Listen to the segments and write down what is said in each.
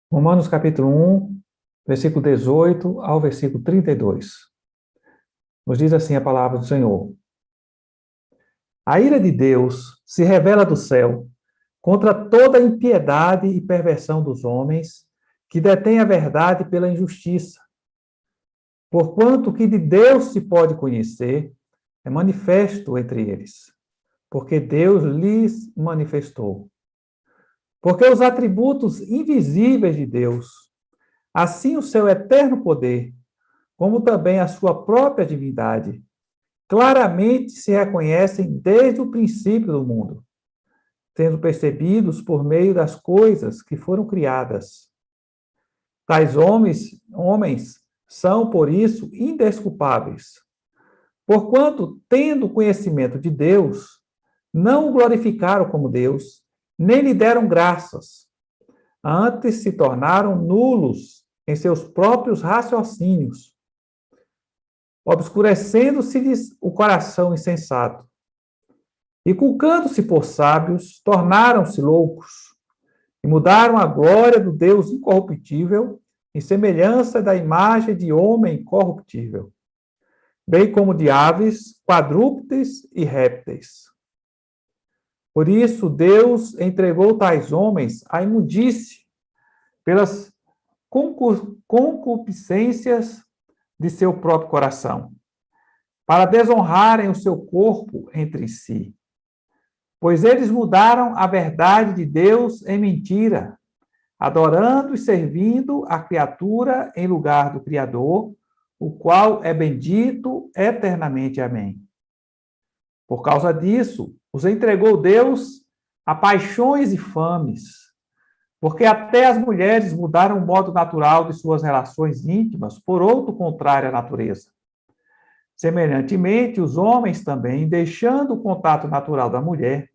Romanos capítulo 1, versículo 18 ao versículo 32. Nos diz assim a palavra do Senhor. A ira de Deus se revela do céu contra toda a impiedade e perversão dos homens que detêm a verdade pela injustiça. Porquanto o que de Deus se pode conhecer é manifesto entre eles, porque Deus lhes manifestou. Porque os atributos invisíveis de Deus, assim o seu eterno poder, como também a sua própria divindade, claramente se reconhecem desde o princípio do mundo, sendo percebidos por meio das coisas que foram criadas. Tais homens são, por isso, indesculpáveis, porquanto, tendo conhecimento de Deus, não o glorificaram como Deus, nem lhe deram graças. Antes se tornaram nulos em seus próprios raciocínios, obscurecendo-se-lhes o coração insensato. E, culcando-se por sábios, tornaram-se loucos, e mudaram a glória do Deus incorruptível em semelhança da imagem de homem corruptível, bem como de aves, quadrúpedes e répteis. Por isso, Deus entregou tais homens à imundície pelas concupiscências de seu próprio coração, para desonrarem o seu corpo entre si. Pois eles mudaram a verdade de Deus em mentira, adorando e servindo a criatura em lugar do Criador, o qual é bendito eternamente. Amém. Por causa disso, os entregou Deus a paixões e fames, porque até as mulheres mudaram o modo natural de suas relações íntimas por outro contrário à natureza. Semelhantemente, os homens também, deixando o contato natural da mulher,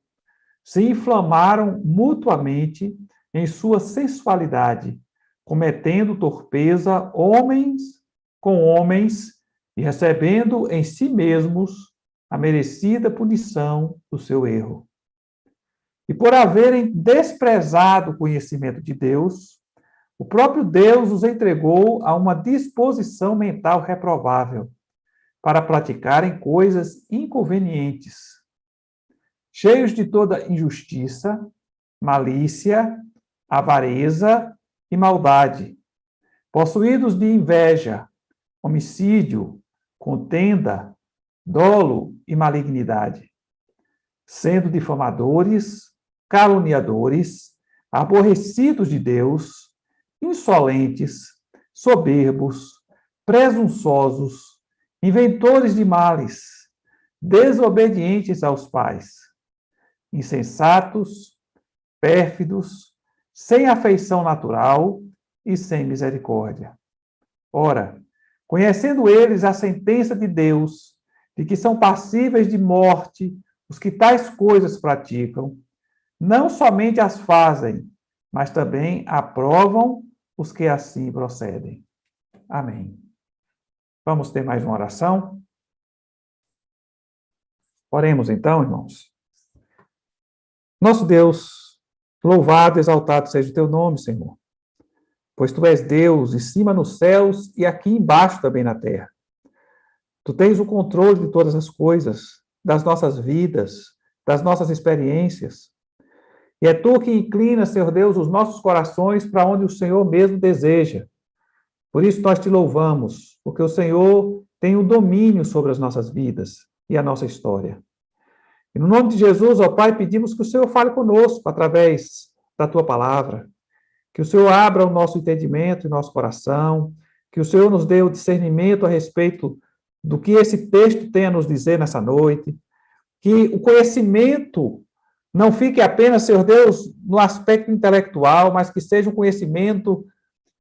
se inflamaram mutuamente em sua sensualidade, cometendo torpeza homens com homens e recebendo em si mesmos a merecida punição do seu erro. E por haverem desprezado o conhecimento de Deus, o próprio Deus os entregou a uma disposição mental reprovável, para praticarem coisas inconvenientes, cheios de toda injustiça, malícia, avareza e maldade, possuídos de inveja, homicídio, contenda, dolo e malignidade, sendo difamadores, caluniadores, aborrecidos de Deus, insolentes, soberbos, presunçosos, inventores de males, desobedientes aos pais, insensatos, pérfidos, sem afeição natural e sem misericórdia. Ora, conhecendo eles a sentença de Deus, de que são passíveis de morte os que tais coisas praticam, não somente as fazem, mas também aprovam os que assim procedem. Amém. Vamos ter mais uma oração? Oremos então, irmãos. Nosso Deus, louvado e exaltado seja o teu nome, Senhor. Pois tu és Deus, em cima nos céus e aqui embaixo também na terra. Tu tens o controle de todas as coisas, das nossas vidas, das nossas experiências. E é tu que inclina, Senhor Deus, os nossos corações para onde o Senhor mesmo deseja. Por isso nós te louvamos, porque o Senhor tem o domínio sobre as nossas vidas e a nossa história. E no nome de Jesus, ó Pai, pedimos que o Senhor fale conosco através da tua palavra, que o Senhor abra o nosso entendimento e nosso coração, que o Senhor nos dê o discernimento a respeito do que esse texto tem a nos dizer nessa noite, que o conhecimento não fique apenas, Senhor Deus, no aspecto intelectual, mas que seja um conhecimento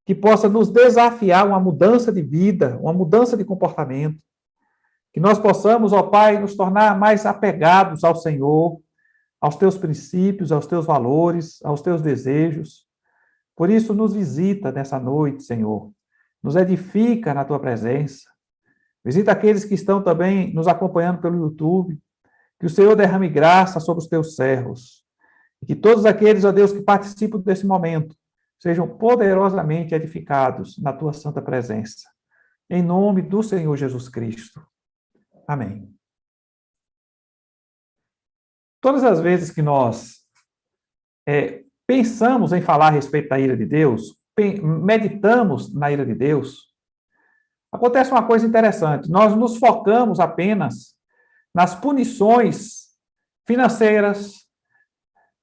que possa nos desafiar uma mudança de vida, uma mudança de comportamento. Que nós possamos, ó Pai, nos tornar mais apegados ao Senhor, aos teus princípios, aos teus valores, aos teus desejos. Por isso, nos visita nessa noite, Senhor. Nos edifica na tua presença. Visita aqueles que estão também nos acompanhando pelo YouTube. Que o Senhor derrame graça sobre os teus servos. E que todos aqueles, ó Deus, que participam desse momento, sejam poderosamente edificados na tua santa presença. Em nome do Senhor Jesus Cristo. Amém. Todas as vezes que nós pensamos em falar a respeito da ira de Deus, meditamos na ira de Deus, acontece uma coisa interessante. Nós nos focamos apenas nas punições financeiras.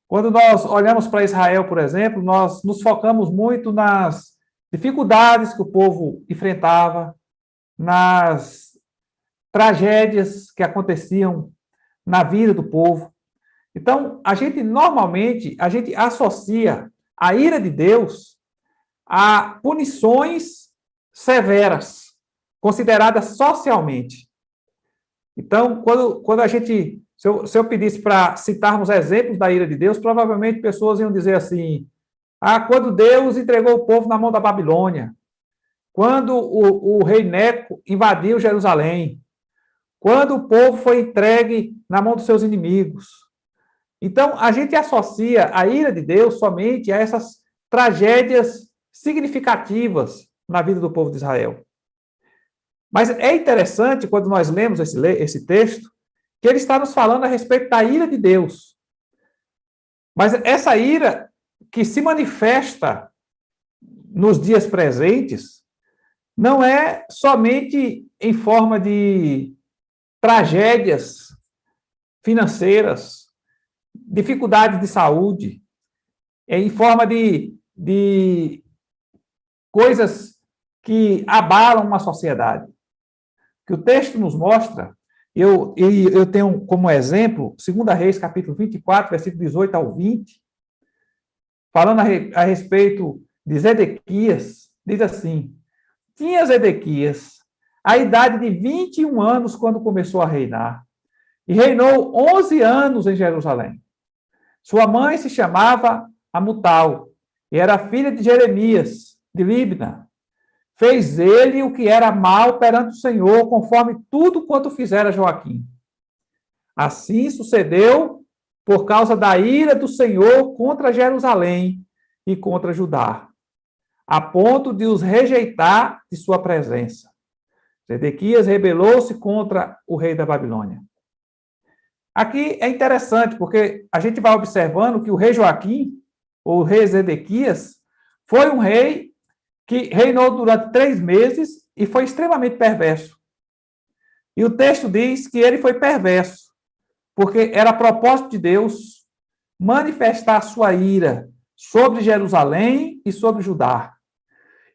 Quando nós olhamos para Israel, por exemplo, nós nos focamos muito nas dificuldades que o povo enfrentava, nas tragédias que aconteciam na vida do povo. Então, normalmente, a gente associa a ira de Deus a punições severas, consideradas socialmente. Então, quando a gente, se eu pedisse para citarmos exemplos da ira de Deus, provavelmente pessoas iam dizer assim, quando Deus entregou o povo na mão da Babilônia, quando o rei Neco invadiu Jerusalém, quando o povo foi entregue na mão dos seus inimigos. Então, a gente associa a ira de Deus somente a essas tragédias significativas na vida do povo de Israel. Mas é interessante, quando nós lemos esse texto, que ele está nos falando a respeito da ira de Deus. Mas essa ira que se manifesta nos dias presentes não é somente em forma de tragédias financeiras, dificuldades de saúde, em forma de coisas que abalam uma sociedade. Que o texto nos mostra, eu tenho como exemplo, 2 Reis, capítulo 24, versículo 18 ao 20, falando a respeito de Zedequias, diz assim, tinha Zedequias a idade de 21 anos quando começou a reinar, e reinou 11 anos em Jerusalém. Sua mãe se chamava Amutal, e era filha de Jeremias, de Libna. Fez ele o que era mal perante o Senhor, conforme tudo quanto fizera Joaquim. Assim sucedeu por causa da ira do Senhor contra Jerusalém e contra Judá, a ponto de os rejeitar de sua presença. Zedequias rebelou-se contra o rei da Babilônia. Aqui é interessante, porque a gente vai observando que o rei Joaquim, ou o rei Zedequias, foi um rei que reinou durante 3 meses e foi extremamente perverso. E o texto diz que ele foi perverso, porque era propósito de Deus manifestar a sua ira sobre Jerusalém e sobre Judá.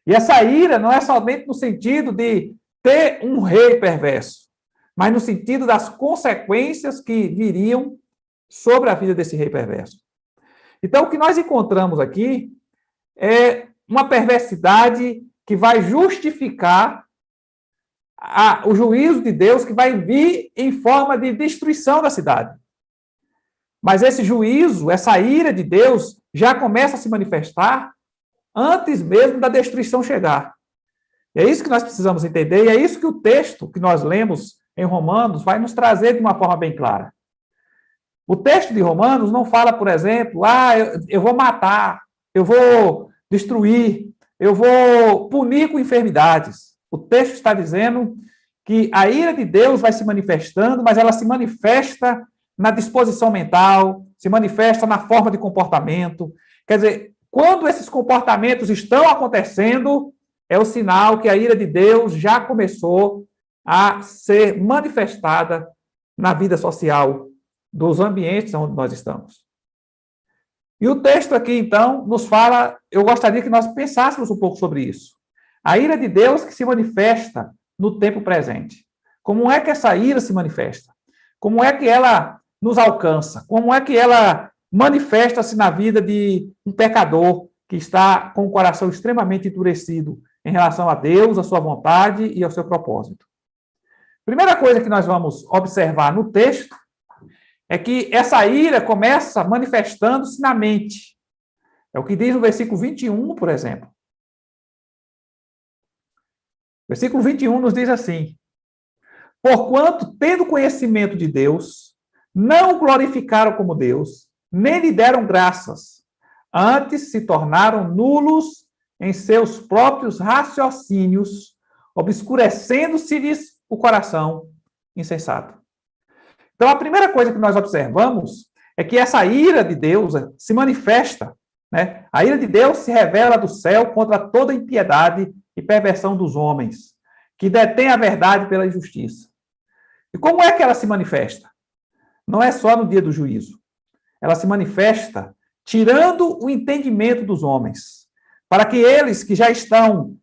E essa ira não é somente no sentido de ter um rei perverso, mas no sentido das consequências que viriam sobre a vida desse rei perverso. Então, o que nós encontramos aqui é uma perversidade que vai justificar o juízo de Deus que vai vir em forma de destruição da cidade. Mas esse juízo, essa ira de Deus, já começa a se manifestar antes mesmo da destruição chegar. E é isso que nós precisamos entender, e é isso que o texto que nós lemos em Romanos vai nos trazer de uma forma bem clara. O texto de Romanos não fala, por exemplo, eu vou matar, eu vou destruir, eu vou punir com enfermidades. O texto está dizendo que a ira de Deus vai se manifestando, mas ela se manifesta na disposição mental, se manifesta na forma de comportamento. Quer dizer, quando esses comportamentos estão acontecendo, é o sinal que a ira de Deus já começou a ser manifestada na vida social dos ambientes onde nós estamos. E o texto aqui, então, nos fala, eu gostaria que nós pensássemos um pouco sobre isso. A ira de Deus que se manifesta no tempo presente. Como é que essa ira se manifesta? Como é que ela nos alcança? Como é que ela manifesta-se na vida de um pecador que está com o coração extremamente endurecido em relação a Deus, a sua vontade e ao seu propósito? Primeira coisa que nós vamos observar no texto é que essa ira começa manifestando-se na mente. É o que diz no versículo 21, por exemplo. O versículo 21 nos diz assim: porquanto, tendo conhecimento de Deus, não o glorificaram como Deus, nem lhe deram graças. antes se tornaram nulos em seus próprios raciocínios, obscurecendo-se-lhes o coração insensato. Então, a primeira coisa que nós observamos é que essa ira de Deus se manifesta, né? A ira de Deus se revela do céu contra toda impiedade e perversão dos homens, que detêm a verdade pela injustiça. E como é que ela se manifesta? Não é só no dia do juízo. Ela se manifesta tirando o entendimento dos homens, para que eles que já estão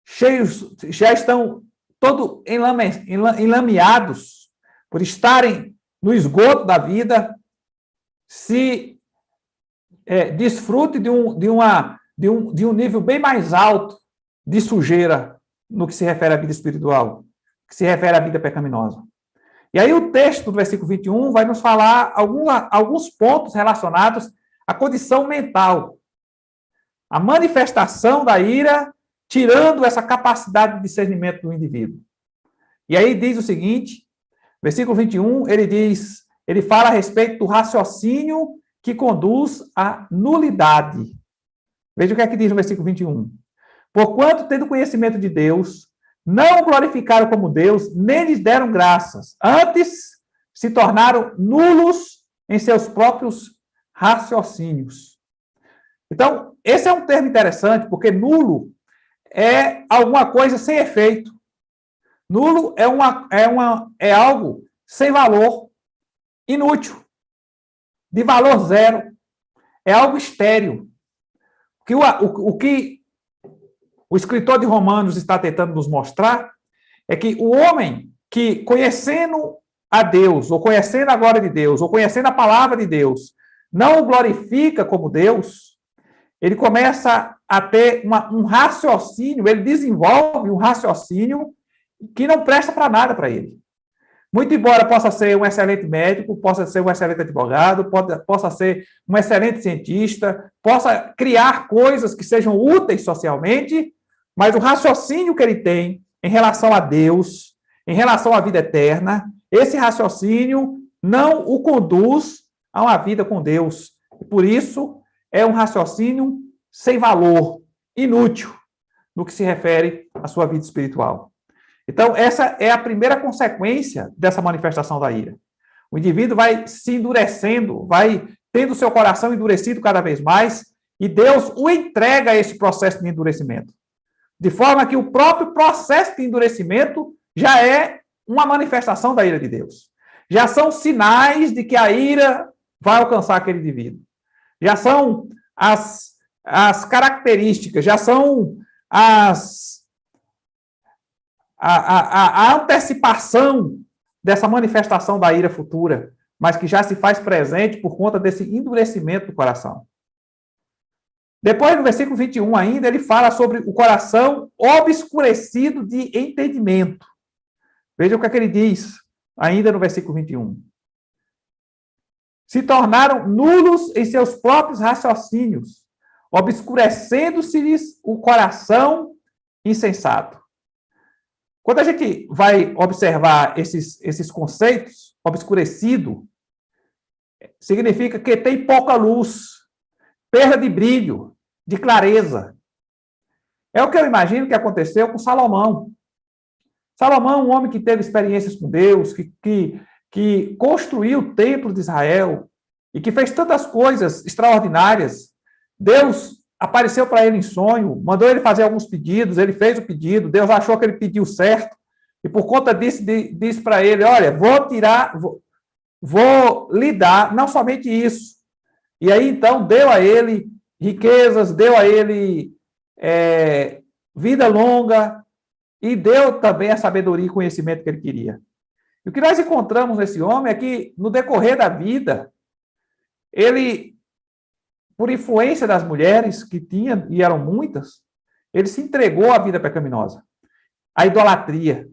cheios, já estão todo enlameados por estarem no esgoto da vida, se desfrute de um nível bem mais alto de sujeira no que se refere à vida espiritual, que se refere à vida pecaminosa. E aí o texto do versículo 21 vai nos falar alguns pontos relacionados à condição mental, a manifestação da ira, tirando essa capacidade de discernimento do indivíduo. E aí diz o seguinte, versículo 21, ele fala a respeito do raciocínio que conduz à nulidade. Veja o que é que diz no versículo 21. Porquanto, tendo conhecimento de Deus, não o glorificaram como Deus, nem lhes deram graças. Antes, se tornaram nulos em seus próprios raciocínios. Então, esse é um termo interessante, porque nulo é alguma coisa sem efeito. Nulo é algo sem valor, inútil, de valor zero. É algo estéril. O que o escritor de Romanos está tentando nos mostrar é que o homem que, conhecendo a Deus, ou conhecendo a glória de Deus, ou conhecendo a palavra de Deus, não o glorifica como Deus, ele começa a ter um raciocínio, ele desenvolve um raciocínio que não presta para nada para ele. Muito embora possa ser um excelente médico, possa ser um excelente advogado, possa ser um excelente cientista, possa criar coisas que sejam úteis socialmente, mas o raciocínio que ele tem em relação a Deus, em relação à vida eterna, esse raciocínio não o conduz a uma vida com Deus. E por isso, é um raciocínio sem valor, inútil, no que se refere à sua vida espiritual. Então, essa é a primeira consequência dessa manifestação da ira. O indivíduo vai se endurecendo, vai tendo seu coração endurecido cada vez mais, e Deus o entrega a esse processo de endurecimento. De forma que o próprio processo de endurecimento já é uma manifestação da ira de Deus. Já são sinais de que a ira vai alcançar aquele indivíduo. Já são as características, já são a antecipação dessa manifestação da ira futura, mas que já se faz presente por conta desse endurecimento do coração. Depois, no versículo 21 ainda, ele fala sobre o coração obscurecido de entendimento. Veja o que é que ele diz, ainda no versículo 21. Se tornaram nulos em seus próprios raciocínios, obscurecendo-se-lhes o coração insensato. Quando a gente vai observar esses conceitos, obscurecido, significa que tem pouca luz, perda de brilho, de clareza. É o que eu imagino que aconteceu com Salomão. Salomão, um homem que teve experiências com Deus, que construiu o templo de Israel e que fez tantas coisas extraordinárias. Deus apareceu para ele em sonho, mandou ele fazer alguns pedidos, ele fez o pedido, Deus achou que ele pediu certo, e por conta disso, disse para ele, olha, vou lhe dar, não somente isso. E aí, então, deu a ele riquezas, deu a ele vida longa, e deu também a sabedoria e conhecimento que ele queria. E o que nós encontramos nesse homem é que, no decorrer da vida, ele, por influência das mulheres que tinha, e eram muitas, ele se entregou à vida pecaminosa, à idolatria,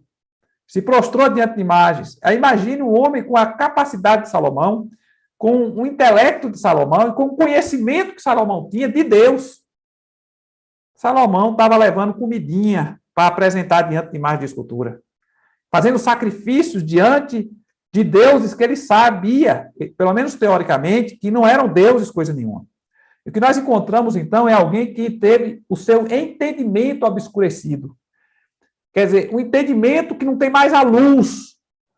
se prostrou diante de imagens. Aí imagine um homem com a capacidade de Salomão, com o intelecto de Salomão e com o conhecimento que Salomão tinha de Deus. Salomão estava levando comidinha para apresentar diante de imagens de escultura, fazendo sacrifícios diante de deuses que ele sabia, pelo menos teoricamente, que não eram deuses coisa nenhuma. O que nós encontramos, então, é alguém que teve o seu entendimento obscurecido. Quer dizer, um entendimento que não tem mais a luz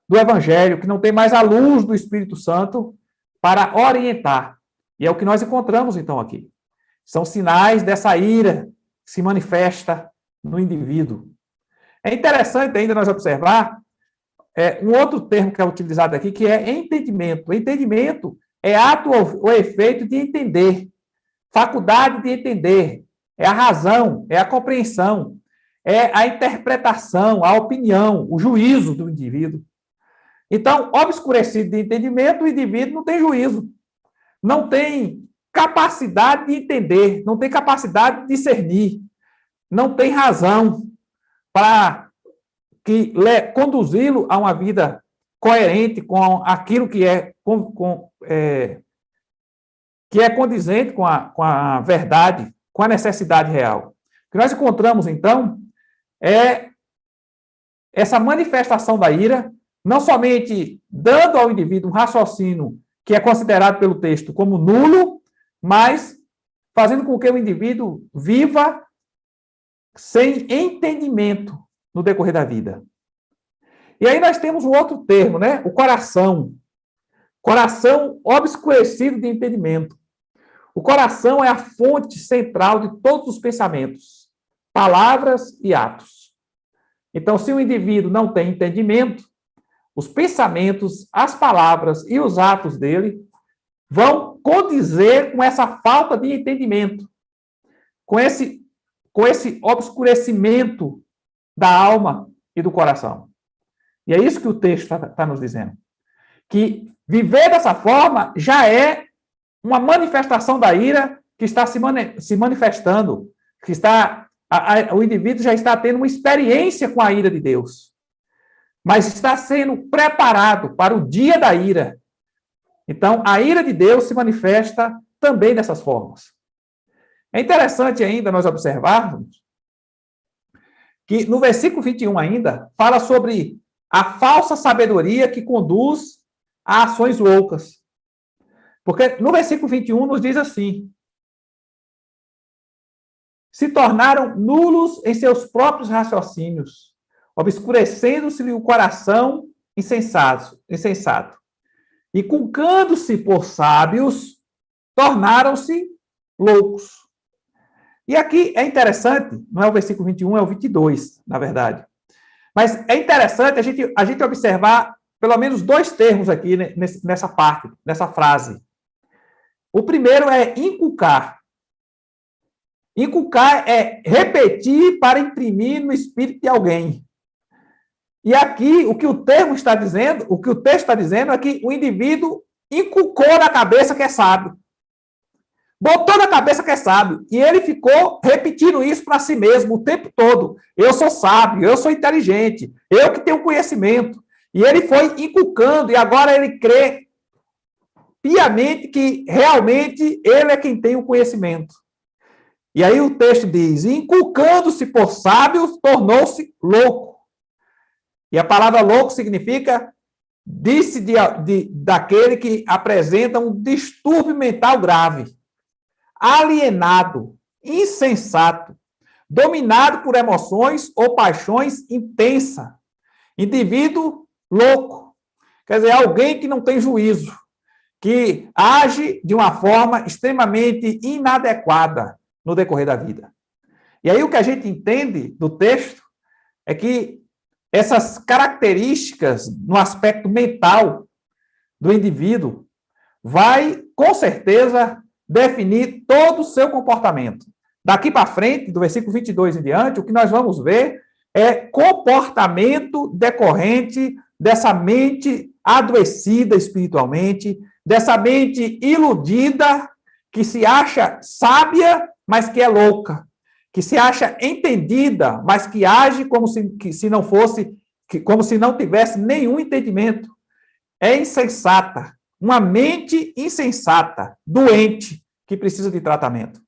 do Evangelho, que não tem mais a luz do Espírito Santo para orientar. E é o que nós encontramos, então, aqui. São sinais dessa ira que se manifesta no indivíduo. É interessante ainda nós observar um outro termo que é utilizado aqui, que é entendimento. O entendimento é ato ou efeito de entender, faculdade de entender, é a razão, é a compreensão, é a interpretação, a opinião, o juízo do indivíduo. Então, obscurecido de entendimento, o indivíduo não tem juízo, não tem capacidade de entender, não tem capacidade de discernir, não tem razão para conduzi-lo a uma vida coerente com aquilo que é condizente com a verdade, com a necessidade real. O que nós encontramos, então, é essa manifestação da ira, não somente dando ao indivíduo um raciocínio que é considerado pelo texto como nulo, mas fazendo com que o indivíduo viva sem entendimento no decorrer da vida. E aí nós temos um outro termo, né? O coração. Coração obscurecido de entendimento. O coração é a fonte central de todos os pensamentos, palavras e atos. Então, se o indivíduo não tem entendimento, os pensamentos, as palavras e os atos dele vão condizer com essa falta de entendimento, com esse obscurecimento da alma e do coração. E é isso que o texto está nos dizendo. Que viver dessa forma já é uma manifestação da ira que está se manifestando, que o indivíduo já está tendo uma experiência com a ira de Deus, mas está sendo preparado para o dia da ira. Então, a ira de Deus se manifesta também dessas formas. É interessante ainda nós observarmos que no versículo 21 ainda fala sobre a falsa sabedoria que conduz a ações loucas. Porque no versículo 21 nos diz assim: se tornaram nulos em seus próprios raciocínios, obscurecendo-se-lhe o coração insensato, e culcando-se por sábios, tornaram-se loucos. E aqui é interessante, não é o versículo 21, é o 22, na verdade. Mas é interessante a gente observar pelo menos dois termos aqui nessa parte, nessa frase. O primeiro é inculcar. Inculcar é repetir para imprimir no espírito de alguém. E aqui, o que o texto está dizendo é que o indivíduo inculcou na cabeça que é sábio. Botou na cabeça que é sábio. E ele ficou repetindo isso para si mesmo o tempo todo. Eu sou sábio, eu sou inteligente, eu que tenho conhecimento. E ele foi inculcando, e agora ele crê piamente que realmente ele é quem tem o conhecimento. E aí o texto diz: inculcando-se por sábios, tornou-se louco. E a palavra louco significa daquele que apresenta um distúrbio mental grave, alienado, insensato, dominado por emoções ou paixões intensas. Indivíduo louco. Quer dizer, alguém que não tem juízo, que age de uma forma extremamente inadequada no decorrer da vida. E aí o que a gente entende do texto é que essas características no aspecto mental do indivíduo vai, com certeza, definir todo o seu comportamento. Daqui para frente, do versículo 22 em diante, o que nós vamos ver é comportamento decorrente dessa mente adoecida espiritualmente, dessa mente iludida, que se acha sábia, mas que é louca, que se acha entendida, mas que age como se não tivesse nenhum entendimento. É insensata, uma mente insensata, doente, que precisa de tratamento.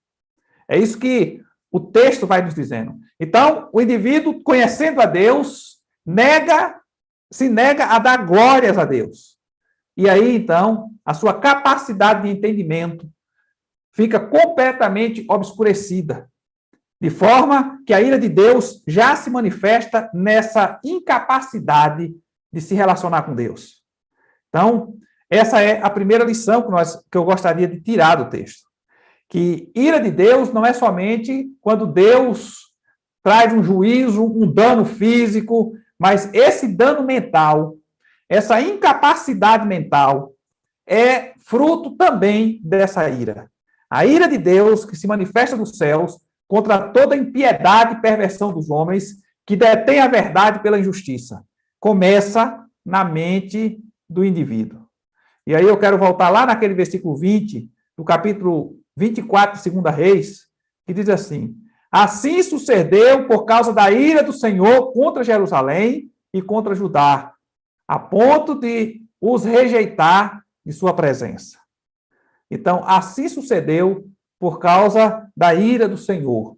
É isso que o texto vai nos dizendo. Então, o indivíduo, conhecendo a Deus, se nega a dar glórias a Deus. E aí, então, a sua capacidade de entendimento fica completamente obscurecida, de forma que a ira de Deus já se manifesta nessa incapacidade de se relacionar com Deus. Então, essa é a primeira lição que eu gostaria de tirar do texto. Que ira de Deus não é somente quando Deus traz um juízo, um dano físico, mas esse dano mental, essa incapacidade mental, é fruto também dessa ira. A ira de Deus que se manifesta dos céus contra toda impiedade e perversão dos homens que detêm a verdade pela injustiça. Começa na mente do indivíduo. E aí eu quero voltar lá naquele versículo 20, do capítulo 24 de 2 Reis, que diz assim: assim sucedeu por causa da ira do Senhor contra Jerusalém e contra Judá, a ponto de os rejeitar de sua presença. Então, assim sucedeu por causa da ira do Senhor.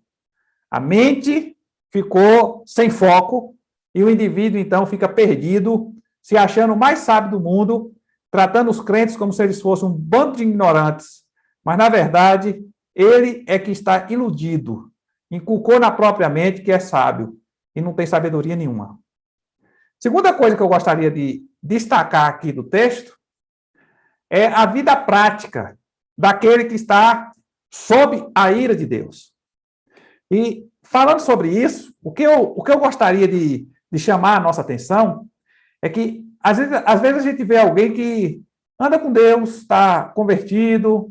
A mente ficou sem foco e o indivíduo, então, fica perdido, se achando o mais sábio do mundo, tratando os crentes como se eles fossem um bando de ignorantes. Mas, na verdade, ele é que está iludido, inculcou na própria mente que é sábio e não tem sabedoria nenhuma. Segunda coisa que eu gostaria de destacar aqui do texto é a vida prática daquele que está sob a ira de Deus. E falando sobre isso, o que eu gostaria de chamar a nossa atenção é que, às vezes a gente vê alguém que anda com Deus, está convertido,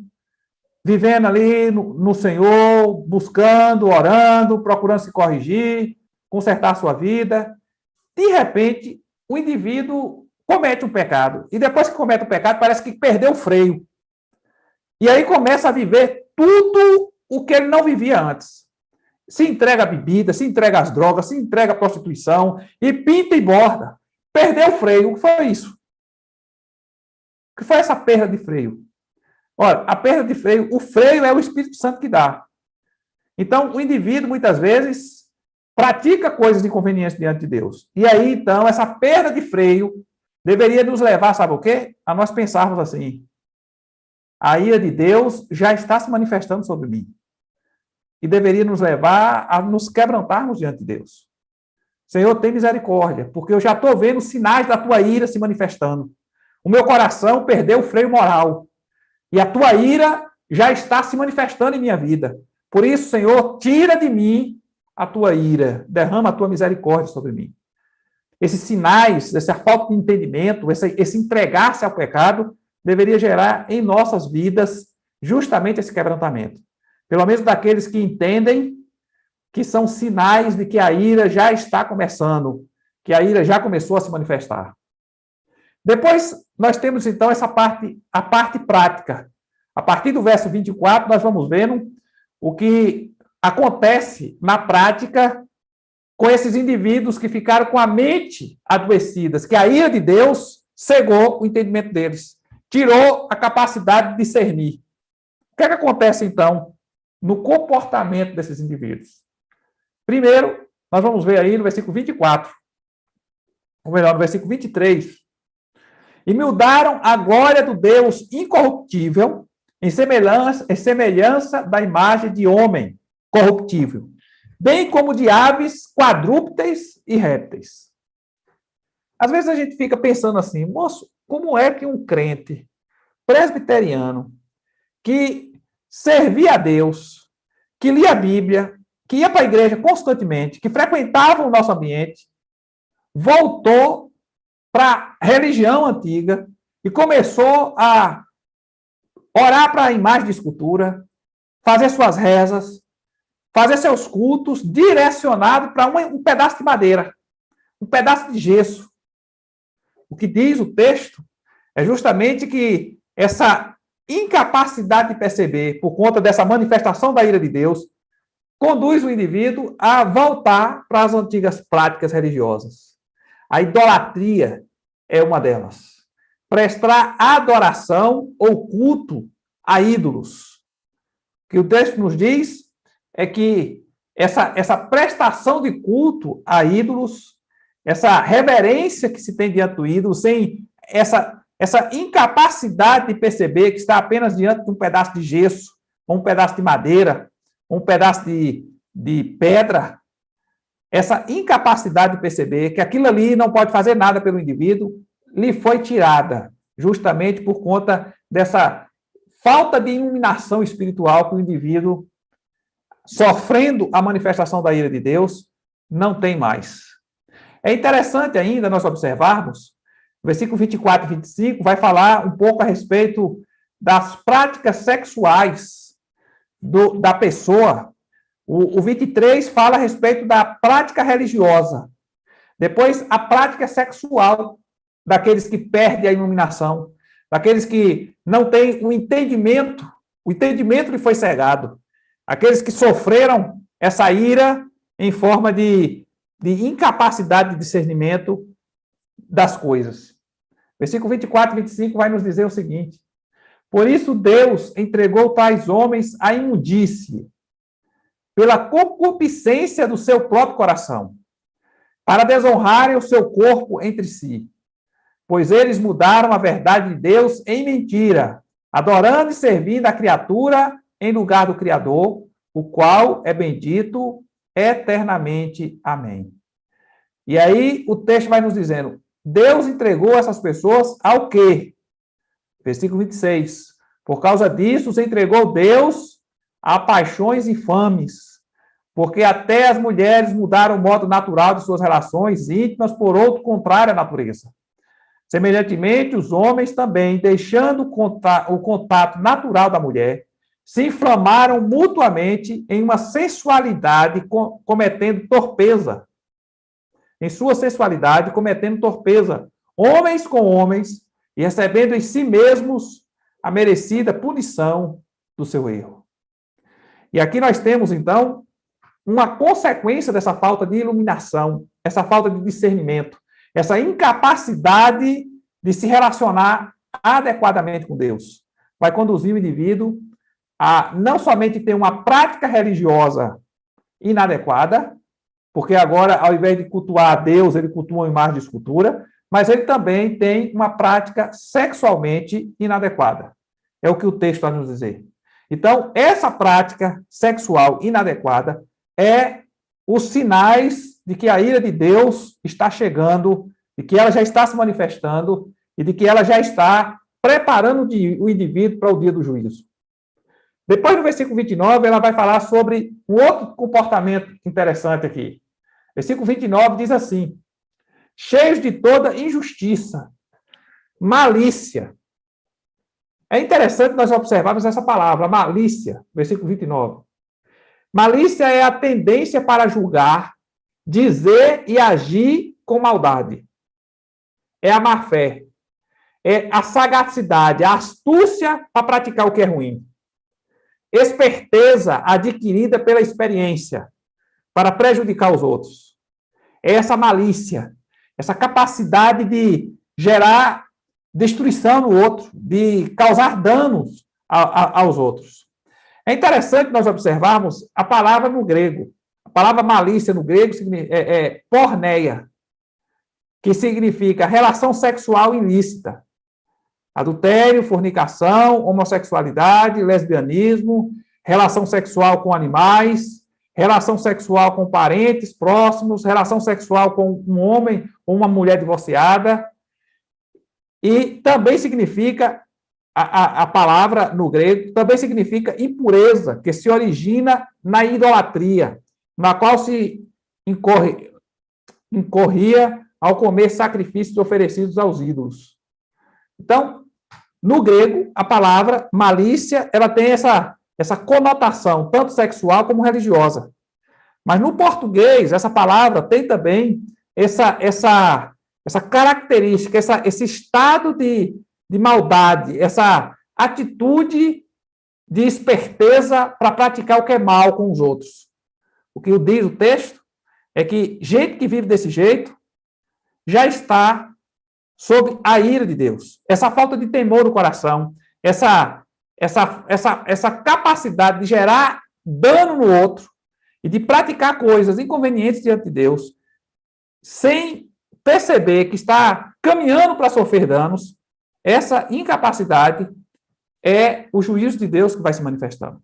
vivendo ali no Senhor, buscando, orando, procurando se corrigir, consertar a sua vida. De repente, o indivíduo comete um pecado. E depois que comete o pecado, parece que perdeu o freio. E aí começa a viver tudo o que ele não vivia antes. Se entrega à bebida, se entrega às drogas, se entrega à prostituição, e pinta e borda. Perdeu o freio. O que foi isso? O que foi essa perda de freio? Olha, a perda de freio, o freio é o Espírito Santo que dá. Então, o indivíduo, muitas vezes, pratica coisas inconvenientes diante de Deus. E aí, então, essa perda de freio deveria nos levar, sabe o quê? A nós pensarmos assim: a ira de Deus já está se manifestando sobre mim. E deveria nos levar a nos quebrantarmos diante de Deus. Senhor, tem misericórdia, porque eu já estou vendo sinais da tua ira se manifestando. O meu coração perdeu o freio moral. E a tua ira já está se manifestando em minha vida. Por isso, Senhor, tira de mim a tua ira, derrama a tua misericórdia sobre mim. Esses sinais, essa falta de entendimento, esse entregar-se ao pecado, deveria gerar em nossas vidas justamente esse quebrantamento. Pelo menos daqueles que entendem que são sinais de que a ira já está começando, que a ira já começou a se manifestar. Depois, nós temos, então, a parte prática. A partir do verso 24, nós vamos vendo o que acontece na prática com esses indivíduos que ficaram com a mente adoecidas, que a ira de Deus cegou o entendimento deles, tirou a capacidade de discernir. O que é que acontece, então, no comportamento desses indivíduos? Primeiro, nós vamos ver aí no versículo 24, ou melhor, no versículo 23. E mudaram a glória do Deus incorruptível em semelhança da imagem de homem corruptível, bem como de aves, quadrúpedes e répteis. Às vezes a gente fica pensando assim: moço, como é que um crente presbiteriano que servia a Deus, que lia a Bíblia, que ia para a igreja constantemente, que frequentava o nosso ambiente, voltou para a religião antiga e começou a orar para a imagem de escultura, fazer suas rezas, fazer seus cultos direcionados para um pedaço de madeira, um pedaço de gesso. O que diz o texto é justamente que essa incapacidade de perceber, por conta dessa manifestação da ira de Deus, conduz o indivíduo a voltar para as antigas práticas religiosas. A idolatria é uma delas. Prestar adoração ou culto a ídolos. O que o texto nos diz é que essa prestação de culto a ídolos, essa reverência que se tem diante do ídolo, sem essa incapacidade de perceber que está apenas diante de um pedaço de gesso, ou um pedaço de madeira, ou um pedaço de pedra, essa incapacidade de perceber que aquilo ali não pode fazer nada pelo indivíduo, lhe foi tirada, justamente por conta dessa falta de iluminação espiritual que o indivíduo, sofrendo a manifestação da ira de Deus, não tem mais. É interessante ainda nós observarmos, o versículo 24 e 25 vai falar um pouco a respeito das práticas sexuais da pessoa. O 23 fala a respeito da prática religiosa. Depois, a prática sexual daqueles que perdem a iluminação, daqueles que não têm o entendimento lhe foi cegado, aqueles que sofreram essa ira em forma de incapacidade de discernimento das coisas. Versículo 24 e 25 vai nos dizer o seguinte: por isso Deus entregou tais homens à imundície, pela concupiscência do seu próprio coração, para desonrarem o seu corpo entre si. Pois eles mudaram a verdade de Deus em mentira, adorando e servindo a criatura em lugar do Criador, o qual é bendito eternamente. Amém. E aí o texto vai nos dizendo, Deus entregou essas pessoas ao quê? Versículo 26. Por causa disso, se entregou Deus a paixões infames, porque até as mulheres mudaram o modo natural de suas relações íntimas por outro contrário à natureza. Semelhantemente, os homens também, deixando o contato natural da mulher, se inflamaram mutuamente em uma sensualidade, cometendo torpeza. Em sua sensualidade, cometendo torpeza, homens com homens, e recebendo em si mesmos a merecida punição do seu erro. E aqui nós temos, então, uma consequência dessa falta de iluminação, essa falta de discernimento, essa incapacidade de se relacionar adequadamente com Deus. Vai conduzir o indivíduo a não somente ter uma prática religiosa inadequada, porque agora, ao invés de cultuar a Deus, ele cultua uma imagem de escultura, mas ele também tem uma prática sexualmente inadequada. É o que o texto vai nos dizer. Então, essa prática sexual inadequada é os sinais de que a ira de Deus está chegando, de que ela já está se manifestando e de que ela já está preparando o indivíduo para o dia do juízo. Depois, no versículo 29, ela vai falar sobre um outro comportamento interessante aqui. Versículo 29 diz assim, cheios de toda injustiça, malícia. É interessante nós observarmos essa palavra, malícia, versículo 29. Malícia é a tendência para julgar, dizer e agir com maldade. É a má-fé. É a sagacidade, a astúcia para praticar o que é ruim. Esperteza adquirida pela experiência para prejudicar os outros. É essa malícia, essa capacidade de gerar destruição no outro, de causar danos aos outros. É interessante nós observarmos a palavra no grego. A palavra malícia no grego é porneia, que significa relação sexual ilícita. Adultério, fornicação, homossexualidade, lesbianismo, relação sexual com animais, relação sexual com parentes próximos, relação sexual com um homem ou uma mulher divorciada. E também significa, a palavra no grego, também significa impureza, que se origina na idolatria, na qual se incorria ao comer sacrifícios oferecidos aos ídolos. Então, no grego, a palavra malícia, ela tem essa conotação, tanto sexual como religiosa. Mas no português, essa palavra tem também essa característica, esse estado de maldade, essa atitude de esperteza para praticar o que é mal com os outros. O que diz o texto é que gente que vive desse jeito já está sob a ira de Deus. Essa falta de temor no coração, essa capacidade de gerar dano no outro e de praticar coisas inconvenientes diante de Deus, sem perceber que está caminhando para sofrer danos, essa incapacidade é o juízo de Deus que vai se manifestando.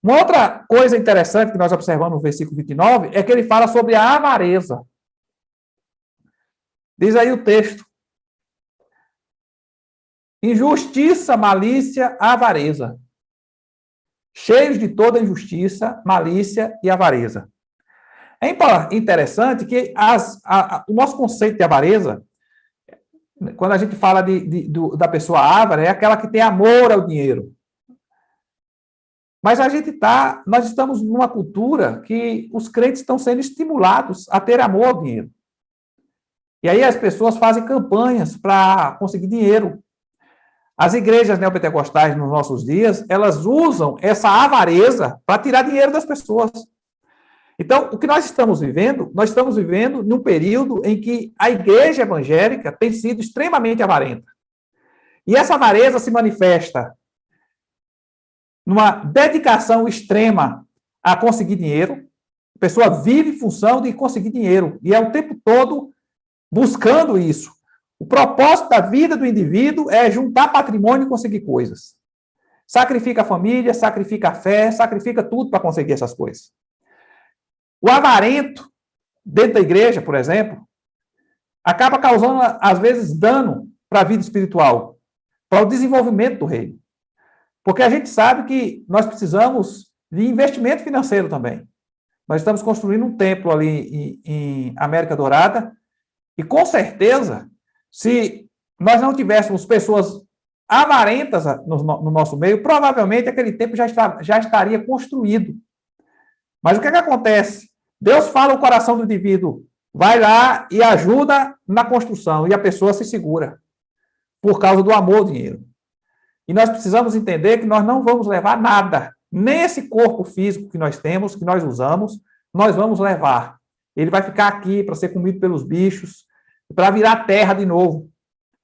Uma outra coisa interessante que nós observamos no versículo 29 é que ele fala sobre a avareza. Diz aí o texto: injustiça, malícia, avareza. Cheios de toda injustiça, malícia e avareza. É interessante que o nosso conceito de avareza, quando a gente fala da pessoa avara, é aquela que tem amor ao dinheiro. Mas nós estamos numa cultura que os crentes estão sendo estimulados a ter amor ao dinheiro. E aí as pessoas fazem campanhas para conseguir dinheiro. As igrejas neopentecostais nos nossos dias, elas usam essa avareza para tirar dinheiro das pessoas. Então, o que nós estamos vivendo num período em que a igreja evangélica tem sido extremamente avarenta. E essa avareza se manifesta numa dedicação extrema a conseguir dinheiro. A pessoa vive em função de conseguir dinheiro e é o tempo todo buscando isso. O propósito da vida do indivíduo é juntar patrimônio e conseguir coisas. Sacrifica a família, sacrifica a fé, sacrifica tudo para conseguir essas coisas. O avarento, dentro da igreja, por exemplo, acaba causando, às vezes, dano para a vida espiritual, para o desenvolvimento do reino. Porque a gente sabe que nós precisamos de investimento financeiro também. Nós estamos construindo um templo ali em América Dourada e, com certeza, se nós não tivéssemos pessoas avarentas no nosso meio, provavelmente aquele templo já estaria construído. Mas o que acontece? Deus fala o coração do indivíduo, vai lá e ajuda na construção, e a pessoa se segura por causa do amor ao dinheiro. E nós precisamos entender que nós não vamos levar nada, nem esse corpo físico que nós temos, que nós usamos, nós vamos levar. Ele vai ficar aqui para ser comido pelos bichos, para virar terra de novo.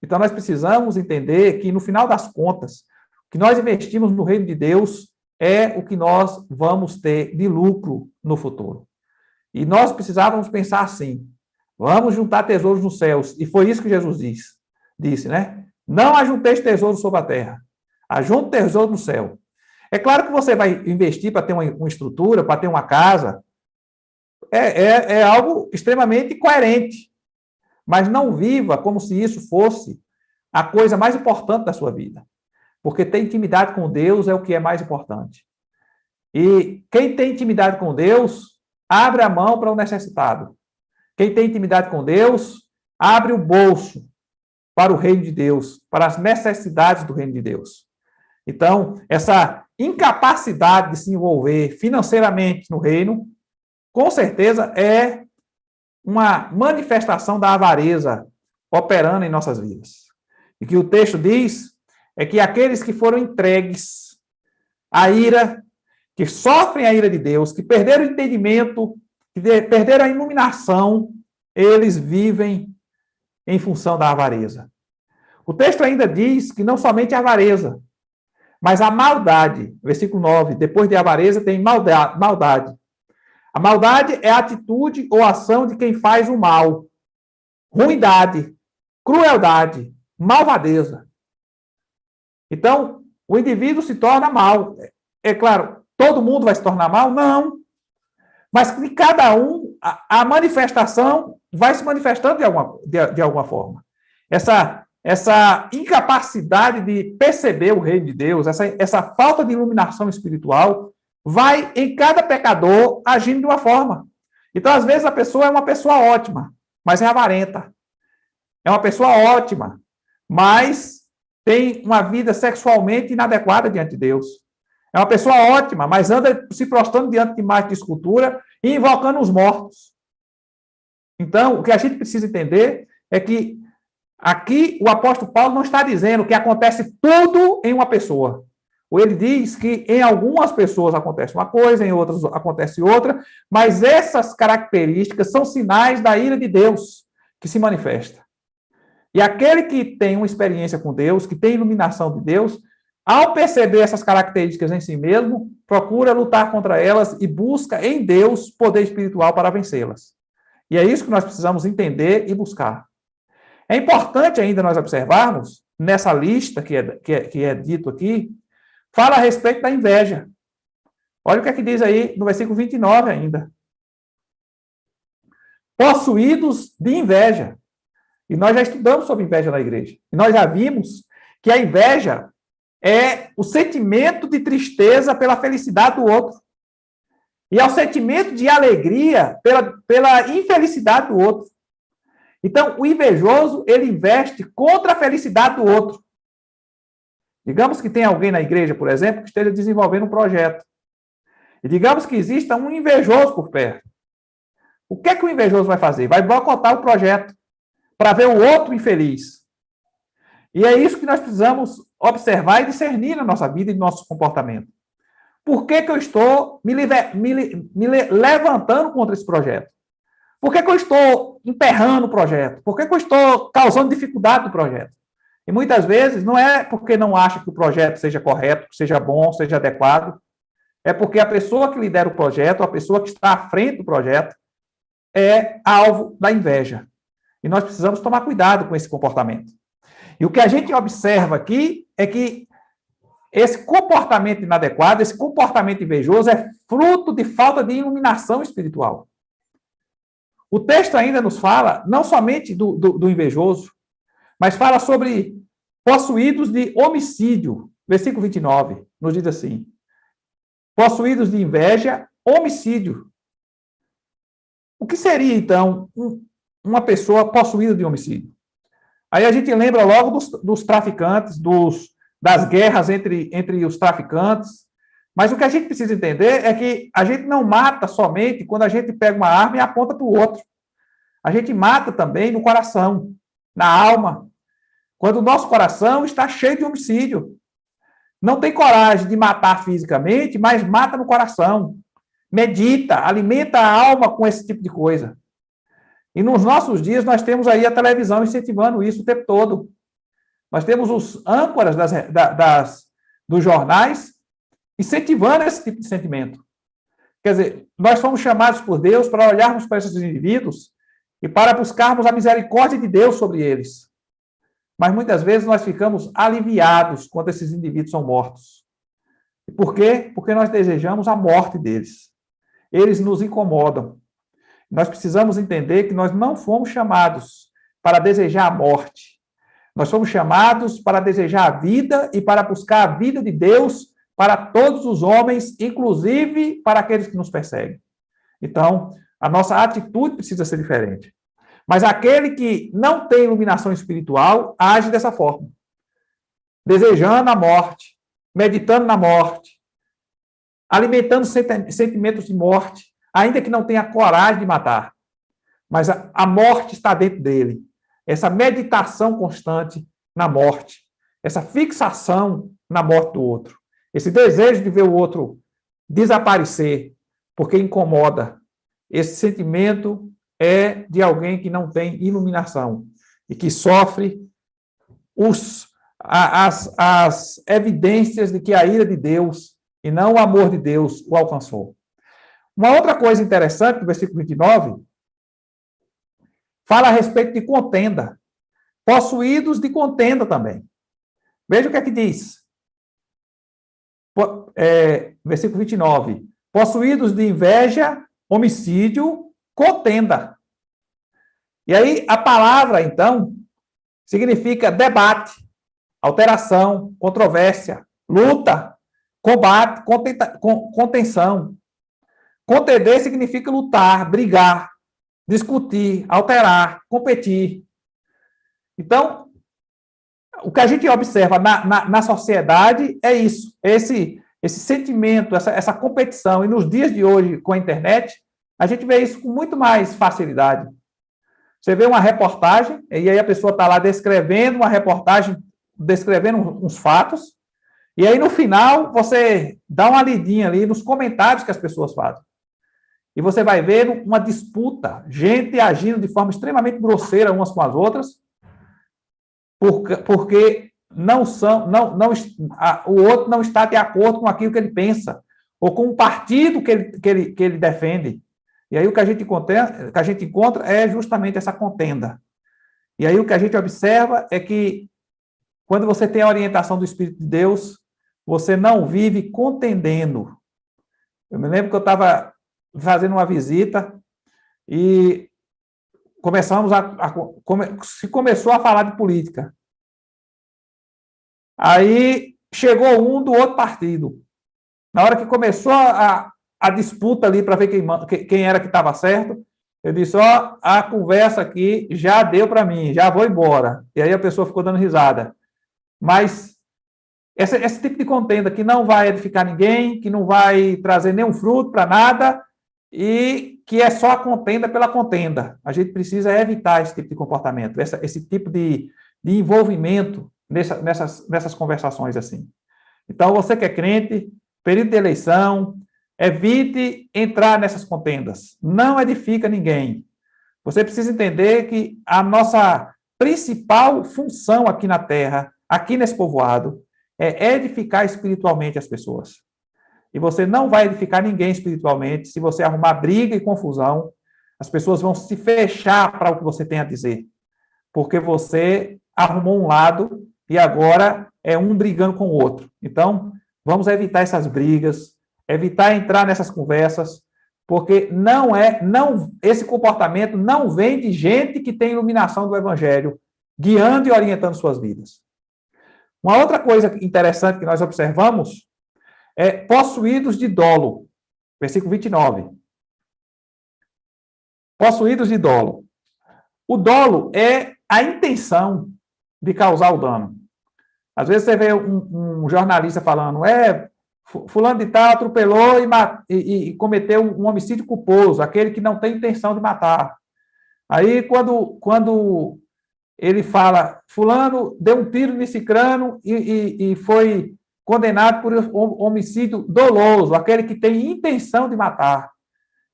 Então nós precisamos entender que, no final das contas, o que nós investimos no reino de Deus é o que nós vamos ter de lucro no futuro. E nós precisávamos pensar assim: vamos juntar tesouros nos céus. E foi isso que Jesus disse, né? Não ajunteis tesouros sobre a terra, ajunte tesouro no céu. É claro que você vai investir para ter uma estrutura, para ter uma casa. É algo extremamente coerente. Mas não viva como se isso fosse a coisa mais importante da sua vida. Porque ter intimidade com Deus é o que é mais importante. E quem tem intimidade com Deus, abre a mão para o necessitado. Quem tem intimidade com Deus, abre o bolso para o reino de Deus, para as necessidades do reino de Deus. Então, essa incapacidade de se envolver financeiramente no reino, com certeza é uma manifestação da avareza operando em nossas vidas. E que o texto diz é que aqueles que foram entregues à ira, que sofrem a ira de Deus, que perderam o entendimento, que perderam a iluminação, eles vivem em função da avareza. O texto ainda diz que não somente a avareza, mas a maldade. Versículo 9, depois de avareza tem maldade. A maldade é a atitude ou ação de quem faz o mal. Ruindade, crueldade, malvadeza. Então, o indivíduo se torna mal. É claro, todo mundo vai se tornar mal? Não. Mas de cada um, a manifestação vai se manifestando de alguma forma. Essa incapacidade de perceber o reino de Deus, essa falta de iluminação espiritual, vai em cada pecador agindo de uma forma. Então, às vezes, a pessoa é uma pessoa ótima, mas é avarenta. É uma pessoa ótima, mas tem uma vida sexualmente inadequada diante de Deus. É uma pessoa ótima, mas anda se prostrando diante de imagens de escultura e invocando os mortos. Então, o que a gente precisa entender é que aqui o apóstolo Paulo não está dizendo que acontece tudo em uma pessoa. Ou ele diz que em algumas pessoas acontece uma coisa, em outras acontece outra, mas essas características são sinais da ira de Deus que se manifesta. E aquele que tem uma experiência com Deus, que tem iluminação de Deus, ao perceber essas características em si mesmo, procura lutar contra elas e busca em Deus poder espiritual para vencê-las. E é isso que nós precisamos entender e buscar. É importante ainda nós observarmos, nessa lista que é dito aqui, fala a respeito da inveja. Olha o que é que diz aí no versículo 29 ainda. Possuídos de inveja. E nós já estudamos sobre inveja na igreja. E nós já vimos que a inveja é o sentimento de tristeza pela felicidade do outro. E é o sentimento de alegria pela infelicidade do outro. Então, o invejoso, ele investe contra a felicidade do outro. Digamos que tem alguém na igreja, por exemplo, que esteja desenvolvendo um projeto. E digamos que exista um invejoso por perto. O que é que o invejoso vai fazer? Vai boicotar o projeto para ver o outro infeliz. E é isso que nós precisamos observar e discernir na nossa vida e no nosso comportamento. Por que eu estou me levantando contra esse projeto? Por que eu estou emperrando o projeto? Por que eu estou causando dificuldade no projeto? E muitas vezes não é porque não acha que o projeto seja correto, que seja bom, seja adequado. É porque a pessoa que lidera o projeto, a pessoa que está à frente do projeto, é alvo da inveja. E nós precisamos tomar cuidado com esse comportamento. E o que a gente observa aqui é que esse comportamento inadequado, esse comportamento invejoso é fruto de falta de iluminação espiritual. O texto ainda nos fala, não somente do invejoso, mas fala sobre possuídos de homicídio. Versículo 29 nos diz assim: possuídos de inveja, homicídio. O que seria, então, uma pessoa possuída de homicídio? Aí a gente lembra logo dos traficantes, das guerras entre os traficantes. Mas o que a gente precisa entender é que a gente não mata somente quando a gente pega uma arma e aponta para o outro. A gente mata também no coração, na alma. Quando o nosso coração está cheio de homicídio. Não tem coragem de matar fisicamente, mas mata no coração. Medita, alimenta a alma com esse tipo de coisa. E nos nossos dias nós temos aí a televisão incentivando isso o tempo todo. Nós temos os âncoras dos jornais incentivando esse tipo de sentimento. Quer dizer, nós fomos chamados por Deus para olharmos para esses indivíduos e para buscarmos a misericórdia de Deus sobre eles. Mas muitas vezes nós ficamos aliviados quando esses indivíduos são mortos. E por quê? Porque nós desejamos a morte deles. Eles nos incomodam. Nós precisamos entender que nós não fomos chamados para desejar a morte. Nós fomos chamados para desejar a vida e para buscar a vida de Deus para todos os homens, inclusive para aqueles que nos perseguem. Então, a nossa atitude precisa ser diferente. Mas aquele que não tem iluminação espiritual age dessa forma. Desejando a morte, meditando na morte, alimentando sentimentos de morte, ainda que não tenha coragem de matar. Mas a morte está dentro dele. Essa meditação constante na morte. Essa fixação na morte do outro. Esse desejo de ver o outro desaparecer, porque incomoda. Esse sentimento é de alguém que não tem iluminação e que sofre as evidências de que a ira de Deus e não o amor de Deus o alcançou. Uma outra coisa interessante, no versículo 29, fala a respeito de contenda. Possuídos de contenda também. Veja o que é que diz. Versículo 29. Possuídos de inveja, homicídio, contenda. E aí, a palavra, então, significa debate, alteração, controvérsia, luta, combate, contenção. Contender significa lutar, brigar, discutir, alterar, competir. Então, o que a gente observa na sociedade é isso, esse sentimento, essa competição. E nos dias de hoje, com a internet, a gente vê isso com muito mais facilidade. Você vê uma reportagem, e aí a pessoa está lá descrevendo uma reportagem, descrevendo uns fatos, e aí no final você dá uma lidinha ali nos comentários que as pessoas fazem. E você vai ver uma disputa, gente agindo de forma extremamente grosseira umas com as outras, porque o outro não está de acordo com aquilo que ele pensa, ou com o partido que ele defende. E aí o que a gente encontra é justamente essa contenda. E aí o que a gente observa é que, quando você tem a orientação do Espírito de Deus, você não vive contendendo, Eu me lembro que eu estava fazendo uma visita e começou a falar de política. Aí chegou um do outro partido. Na hora que começou a disputa ali para ver quem era que estava certo, eu disse, ó, a conversa aqui já deu para mim, já vou embora. E aí a pessoa ficou dando risada. Mas esse tipo de contenda que não vai edificar ninguém, que não vai trazer nenhum fruto para nada, e que é só a contenda pela contenda. A gente precisa evitar esse tipo de comportamento, esse tipo de envolvimento nessas conversações assim. Então, você que é crente, período de eleição, evite entrar nessas contendas. Não edifica ninguém. Você precisa entender que a nossa principal função aqui na Terra, aqui nesse povoado, é edificar espiritualmente as pessoas. E você não vai edificar ninguém espiritualmente se você arrumar briga e confusão. As pessoas vão se fechar para o que você tem a dizer. Porque você arrumou um lado e agora é um brigando com o outro. Então, vamos evitar essas brigas, evitar entrar nessas conversas, porque esse comportamento não vem de gente que tem iluminação do Evangelho, guiando e orientando suas vidas. Uma outra coisa interessante que nós observamos é possuídos de dolo. Versículo 29. Possuídos de dolo. O dolo é a intenção de causar o dano. Às vezes você vê um jornalista falando, fulano de tal atropelou e cometeu um homicídio culposo, aquele que não tem intenção de matar. Aí, quando ele fala, fulano deu um tiro nesse crânio e foi condenado por homicídio doloso, aquele que tem intenção de matar.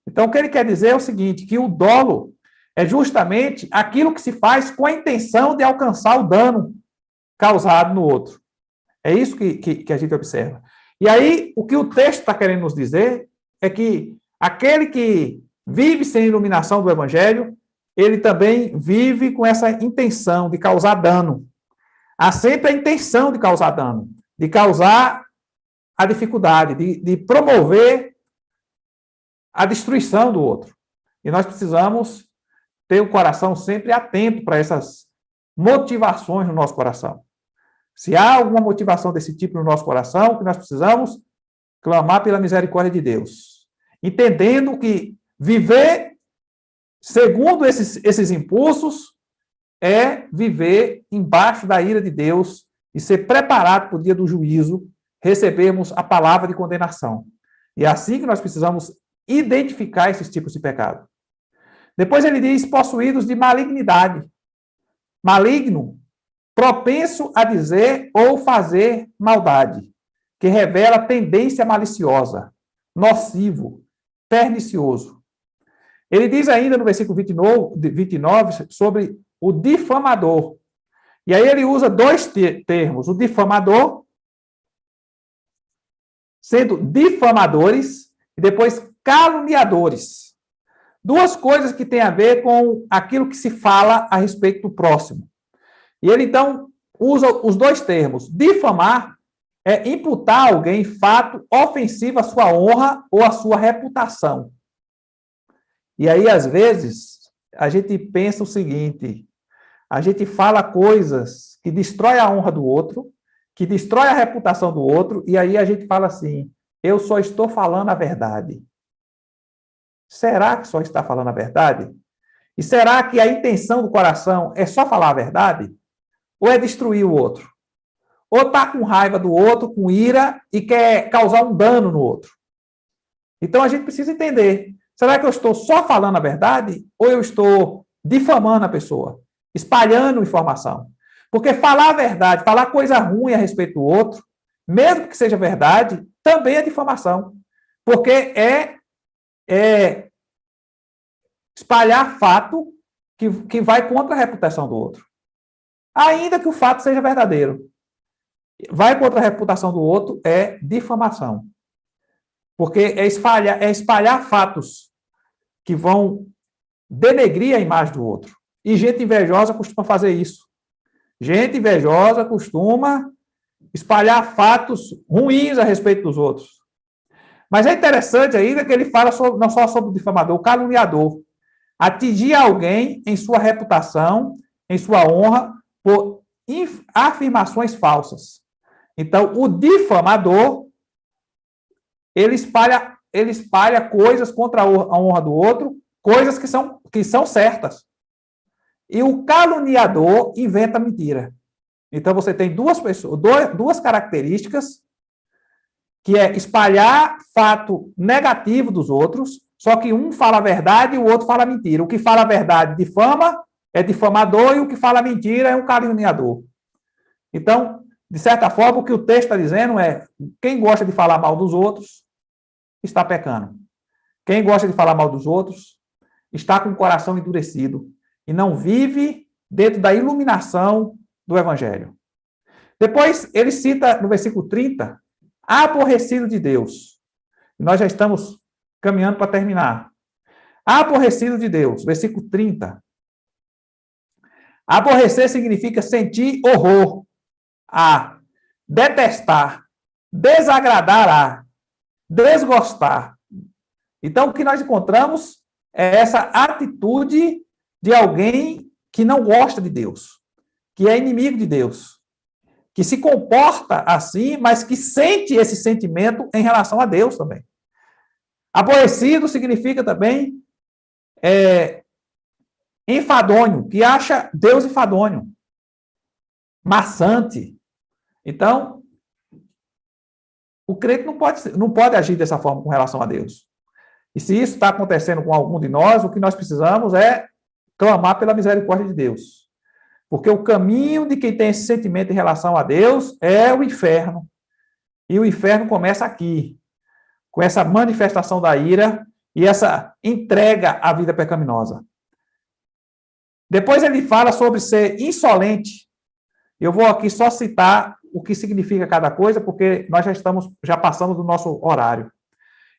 Então, o que ele quer dizer é o seguinte, que o dolo é justamente aquilo que se faz com a intenção de alcançar o dano causado no outro. É isso que a gente observa. E aí, o que o texto está querendo nos dizer é que aquele que vive sem iluminação do Evangelho, ele também vive com essa intenção de causar dano. Há sempre a intenção de causar dano, de causar a dificuldade, de promover a destruição do outro. E nós precisamos ter o coração sempre atento para essas motivações no nosso coração. Se há alguma motivação desse tipo no nosso coração, o que nós precisamos? Clamar pela misericórdia de Deus. Entendendo que viver segundo esses impulsos é viver embaixo da ira de Deus e ser preparado para o dia do juízo, recebermos a palavra de condenação. E é assim que nós precisamos identificar esses tipos de pecado. Depois ele diz, possuídos de malignidade. Maligno, propenso a dizer ou fazer maldade, que revela tendência maliciosa, nocivo, pernicioso. Ele diz ainda no versículo 29 sobre o difamador. E aí ele usa dois termos, o difamador, sendo difamadores, e depois caluniadores. Duas coisas que têm a ver com aquilo que se fala a respeito do próximo. E ele, então, usa os dois termos. Difamar é imputar a alguém fato ofensivo à sua honra ou à sua reputação. E aí, às vezes, a gente pensa o seguinte, a gente fala coisas que destrói a honra do outro, que destrói a reputação do outro, e aí a gente fala assim, eu só estou falando a verdade. Será que só está falando a verdade? E será que a intenção do coração é só falar a verdade? Ou é destruir o outro? Ou está com raiva do outro, com ira, e quer causar um dano no outro? Então a gente precisa entender, será que eu estou só falando a verdade? Ou eu estou difamando a pessoa? Espalhando informação? Porque falar a verdade, falar coisa ruim a respeito do outro, mesmo que seja verdade, também é difamação. Porque é espalhar fato que vai contra a reputação do outro. Ainda que o fato seja verdadeiro. Vai contra a reputação do outro é difamação. Porque é espalhar fatos que vão denegrir a imagem do outro. E gente invejosa costuma fazer isso. Gente invejosa costuma espalhar fatos ruins a respeito dos outros. Mas é interessante ainda que ele fala não só sobre o difamador, o caluniador. Atingir alguém em sua reputação, em sua honra, por afirmações falsas. Então, o difamador, ele espalha coisas contra a honra do outro, coisas que são certas. E o caluniador inventa mentira. Então, você tem duas características, que é espalhar fato negativo dos outros, só que um fala a verdade e o outro fala a mentira. O que fala a verdade difama, é difamador, e o que fala a mentira é um caluniador. Então, de certa forma, o que o texto está dizendo é: quem gosta de falar mal dos outros está pecando. Quem gosta de falar mal dos outros está com o coração endurecido e não vive dentro da iluminação do Evangelho. Depois, ele cita no versículo 30, aborrecido de Deus. Nós já estamos caminhando para terminar. Aborrecido de Deus, versículo 30. Aborrecer significa sentir horror, detestar, desagradar, desgostar. Então, o que nós encontramos é essa atitude de alguém que não gosta de Deus, que é inimigo de Deus, que se comporta assim, mas que sente esse sentimento em relação a Deus também. Aborrecido significa também enfadonho, que acha Deus enfadonho, maçante. Então, o crente não pode agir dessa forma com relação a Deus. E se isso está acontecendo com algum de nós, o que nós precisamos é clamar pela misericórdia de Deus. Porque o caminho de quem tem esse sentimento em relação a Deus é o inferno. E o inferno começa aqui, com essa manifestação da ira e essa entrega à vida pecaminosa. Depois ele fala sobre ser insolente. Eu vou aqui só citar o que significa cada coisa, porque nós já passamos do nosso horário.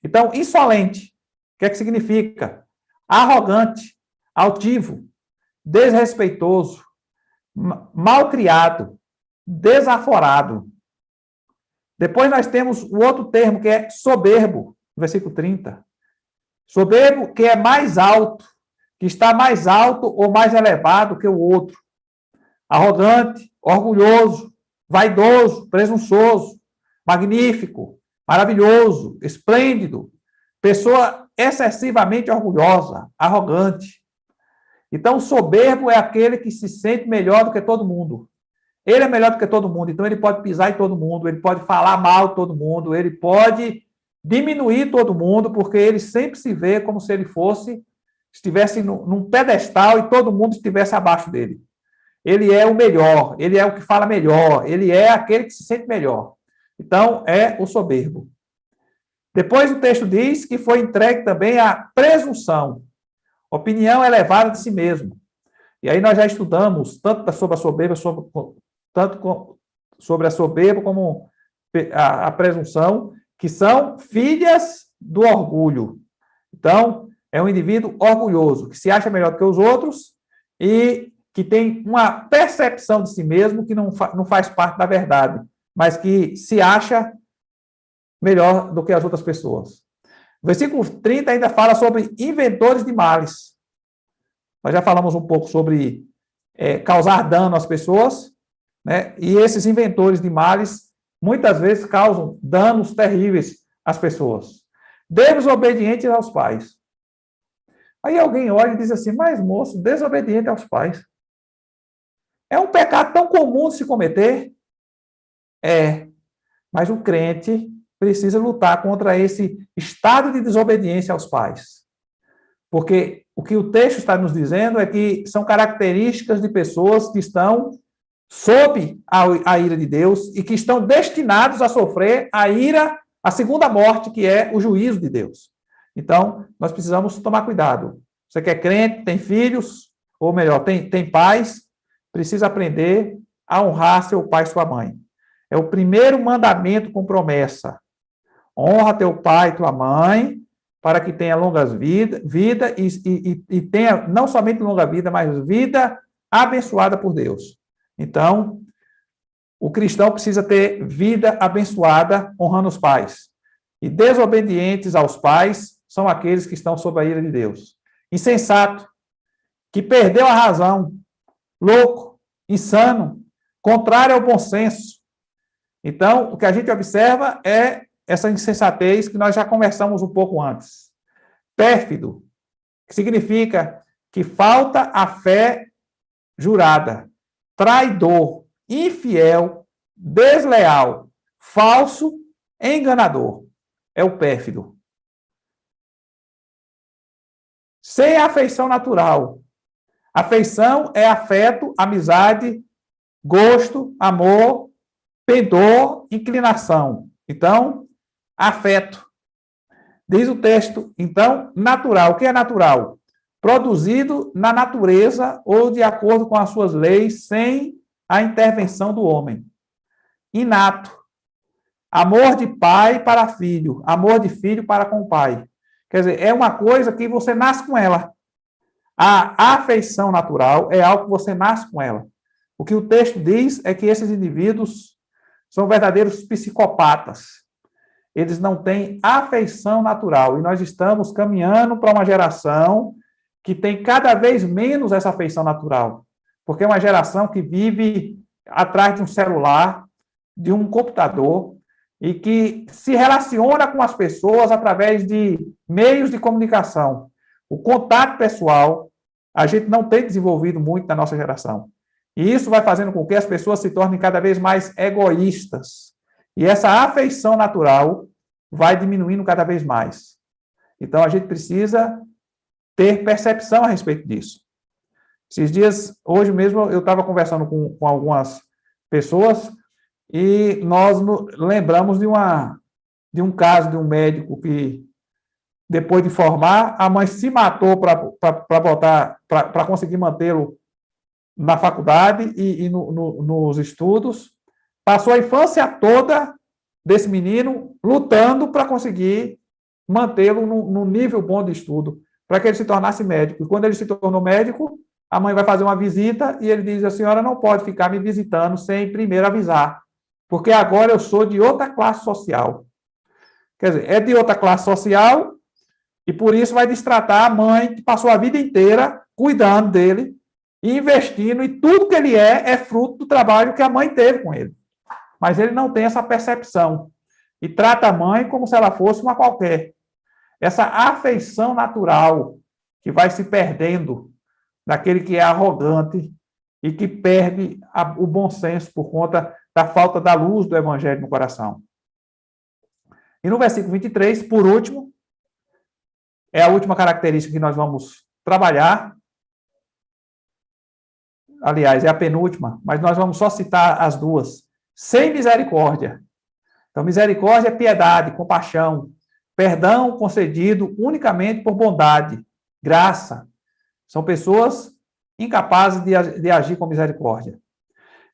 Então, insolente, o que é que significa? Arrogante, altivo, desrespeitoso, malcriado, desaforado. Depois nós temos o outro termo, que é soberbo, versículo 30. Soberbo, que é mais alto, que está mais alto ou mais elevado que o outro. Arrogante, orgulhoso, vaidoso, presunçoso, magnífico, maravilhoso, esplêndido, pessoa excessivamente orgulhosa, arrogante. Então, o soberbo é aquele que se sente melhor do que todo mundo. Ele é melhor do que todo mundo, então ele pode pisar em todo mundo, ele pode falar mal de todo mundo, ele pode diminuir todo mundo, porque ele sempre se vê como se ele estivesse num pedestal e todo mundo estivesse abaixo dele. Ele é o melhor, ele é o que fala melhor, ele é aquele que se sente melhor. Então, é o soberbo. Depois o texto diz que foi entregue também a presunção, opinião elevada de si mesmo. E aí nós já estudamos tanto sobre a soberba, sobre a soberba como a presunção, que são filhas do orgulho. Então, é um indivíduo orgulhoso, que se acha melhor do que os outros e que tem uma percepção de si mesmo que não faz parte da verdade, mas que se acha melhor do que as outras pessoas. O versículo 30 ainda fala sobre inventores de males. Nós já falamos um pouco sobre causar dano às pessoas, né? E esses inventores de males muitas vezes causam danos terríveis às pessoas. Desobedientes aos pais. Aí alguém olha e diz assim: mas moço, desobediente aos pais é um pecado tão comum de se cometer? Mas o crente precisa lutar contra esse estado de desobediência aos pais. Porque o que o texto está nos dizendo é que são características de pessoas que estão sob a ira de Deus e que estão destinados a sofrer a segunda morte, que é o juízo de Deus. Então, nós precisamos tomar cuidado. Você que é crente, tem filhos, ou melhor, tem pais, precisa aprender a honrar seu pai e sua mãe. É o primeiro mandamento com promessa. Honra teu pai e tua mãe, para que tenha longas vida e tenha não somente longa vida, mas vida abençoada por Deus. Então, o cristão precisa ter vida abençoada honrando os pais. e desobedientes aos pais são aqueles que estão sob a ira de Deus. Insensato, que perdeu a razão, louco, insano, contrário ao bom senso. Então, o que a gente observa é essa insensatez que nós já conversamos um pouco antes. Pérfido, que significa que falta a fé jurada, traidor, infiel, desleal, falso, enganador. É o pérfido. Sem afeição natural. Afeição é afeto, amizade, gosto, amor, pendor, inclinação. Então, afeto. Diz o texto, então, natural. O que é natural? Produzido na natureza ou de acordo com as suas leis, sem a intervenção do homem. Inato. Amor de pai para filho, amor de filho para com o pai. Quer dizer, é uma coisa que você nasce com ela. A afeição natural é algo que você nasce com ela. O que o texto diz é que esses indivíduos são verdadeiros psicopatas. Eles não têm afeição natural. E nós estamos caminhando para uma geração que tem cada vez menos essa afeição natural. Porque é uma geração que vive atrás de um celular, de um computador, e que se relaciona com as pessoas através de meios de comunicação. O contato pessoal, a gente não tem desenvolvido muito na nossa geração. E isso vai fazendo com que as pessoas se tornem cada vez mais egoístas. E essa afeição natural vai diminuindo cada vez mais. Então, a gente precisa ter percepção a respeito disso. Esses dias, hoje mesmo, eu estava conversando com algumas pessoas e nós lembramos de um caso de um médico que, depois de formar, a mãe se matou para conseguir mantê-lo na faculdade e nos estudos. Passou a infância toda desse menino lutando para conseguir mantê-lo num nível bom de estudo, para que ele se tornasse médico. E quando ele se tornou médico, a mãe vai fazer uma visita e ele diz: a senhora não pode ficar me visitando sem primeiro avisar, porque agora eu sou de outra classe social. Quer dizer, é de outra classe social e por isso vai destratar a mãe que passou a vida inteira cuidando dele e investindo, e tudo que ele é fruto do trabalho que a mãe teve com ele. Mas ele não tem essa percepção e trata a mãe como se ela fosse uma qualquer. Essa afeição natural que vai se perdendo daquele que é arrogante e que perde o bom senso por conta da falta da luz do evangelho no coração. E no versículo 23, por último, é a última característica que nós vamos trabalhar. Aliás, é a penúltima, mas nós vamos só citar as duas. Sem misericórdia. Então, misericórdia é piedade, compaixão, perdão concedido unicamente por bondade, graça. São pessoas incapazes de agir com misericórdia.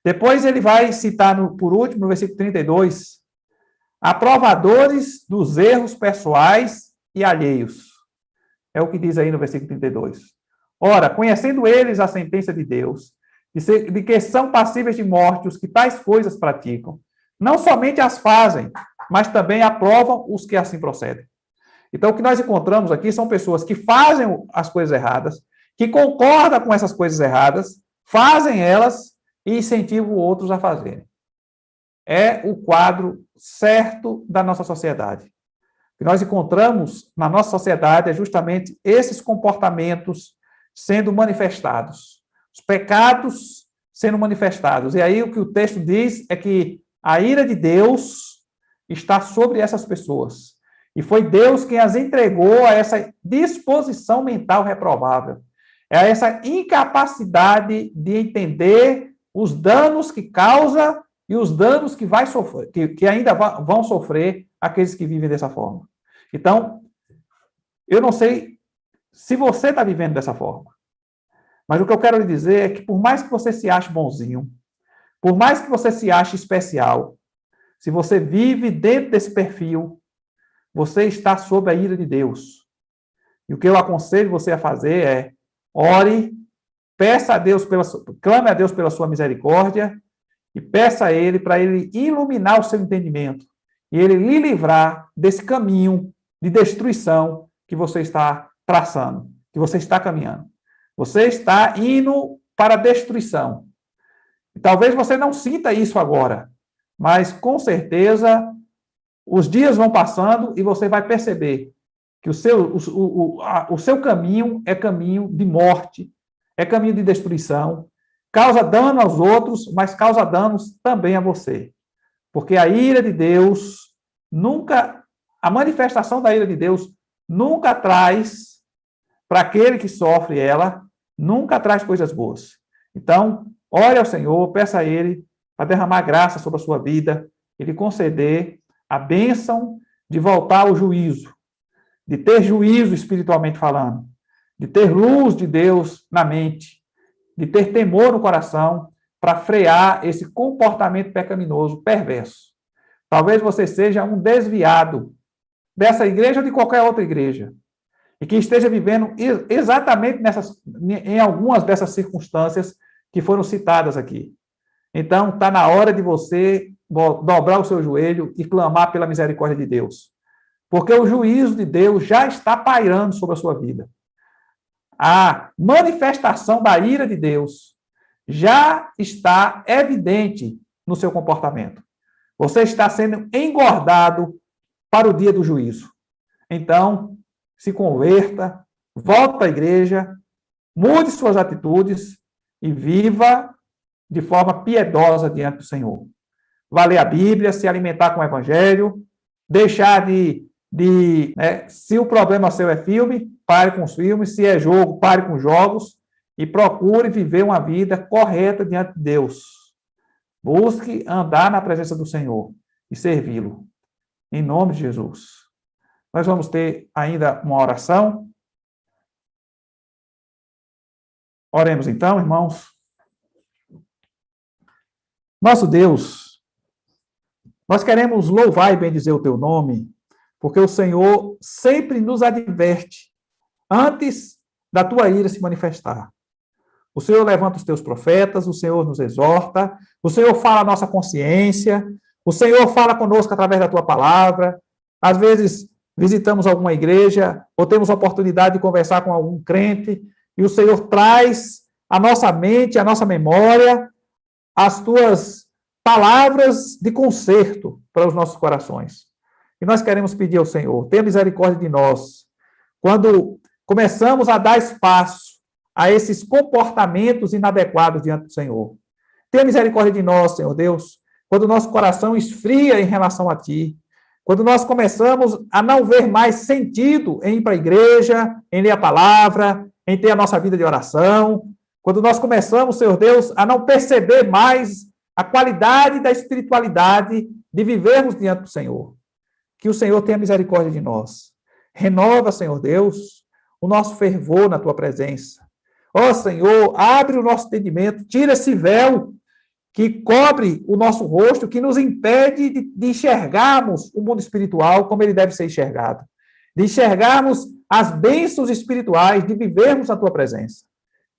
Depois ele vai citar, por último, no versículo 32, aprovadores dos erros pessoais e alheios. É o que diz aí no versículo 32. Ora, conhecendo eles a sentença de Deus, de que são passíveis de morte os que tais coisas praticam, não somente as fazem, mas também aprovam os que assim procedem. Então, o que nós encontramos aqui são pessoas que fazem as coisas erradas, que concordam com essas coisas erradas, fazem elas e incentivam outros a fazerem. É o quadro certo da nossa sociedade. O que nós encontramos na nossa sociedade é justamente esses comportamentos sendo manifestados, os pecados sendo manifestados. E aí o que o texto diz é que a ira de Deus está sobre essas pessoas. E foi Deus quem as entregou a essa disposição mental reprovável, a essa incapacidade de entender os danos que causa e os danos que vai sofrer, que ainda vão sofrer aqueles que vivem dessa forma. Então, eu não sei se você está vivendo dessa forma, mas o que eu quero lhe dizer é que por mais que você se ache bonzinho, por mais que você se ache especial, se você vive dentro desse perfil, você está sob a ira de Deus. E o que eu aconselho você a fazer é ore, peça a Deus clame a Deus pela sua misericórdia e peça a Ele para Ele iluminar o seu entendimento e ele lhe livrar desse caminho de destruição que você está traçando, que você está caminhando. Você está indo para a destruição. E talvez você não sinta isso agora, mas com certeza os dias vão passando e você vai perceber que o seu caminho é caminho de morte, é caminho de destruição, causa dano aos outros, mas causa danos também a você. Porque a ira de Deus a manifestação da ira de Deus nunca traz, para aquele que sofre ela, nunca traz coisas boas. Então, ore ao Senhor, peça a Ele para derramar graça sobre a sua vida, Ele conceder a bênção de voltar ao juízo, de ter juízo espiritualmente falando, de ter luz de Deus na mente, de ter temor no coração para frear esse comportamento pecaminoso, perverso. Talvez você seja um desviado dessa igreja ou de qualquer outra igreja, e que esteja vivendo exatamente em algumas dessas circunstâncias que foram citadas aqui. Então, está na hora de você dobrar o seu joelho e clamar pela misericórdia de Deus. Porque o juízo de Deus já está pairando sobre a sua vida. A manifestação da ira de Deus já está evidente no seu comportamento. Você está sendo engordado para o dia do juízo. Então, se converta, volta à igreja, mude suas atitudes e viva de forma piedosa diante do Senhor. Vai ler a Bíblia, se alimentar com o Evangelho, deixar se o problema seu é filme, pare com os filmes, se é jogo, pare com os jogos e procure viver uma vida correta diante de Deus. Busque andar na presença do Senhor e servi-lo. Em nome de Jesus. Nós vamos ter ainda uma oração. Oremos então, irmãos. Nosso Deus, nós queremos louvar e bendizer o teu nome, porque o Senhor sempre nos adverte antes da tua ira se manifestar. O Senhor levanta os teus profetas, o Senhor nos exorta, o Senhor fala a nossa consciência, o Senhor fala conosco através da tua palavra. Às vezes visitamos alguma igreja ou temos a oportunidade de conversar com algum crente e o Senhor traz à nossa mente, à nossa memória, as tuas palavras de conserto para os nossos corações. E nós queremos pedir ao Senhor, tenha misericórdia de nós, quando começamos a dar espaço a esses comportamentos inadequados diante do Senhor. Tenha misericórdia de nós, Senhor Deus, quando o nosso coração esfria em relação a Ti, quando nós começamos a não ver mais sentido em ir para a igreja, em ler a palavra, em ter a nossa vida de oração, quando nós começamos, Senhor Deus, a não perceber mais a qualidade da espiritualidade de vivermos diante do Senhor. Que o Senhor tenha misericórdia de nós. Renova, Senhor Deus, o nosso fervor na Tua presença. Ó Senhor, abre o nosso entendimento, tira esse véu que cobre o nosso rosto, que nos impede de enxergarmos o mundo espiritual como ele deve ser enxergado. De enxergarmos as bênçãos espirituais, de vivermos na Tua presença.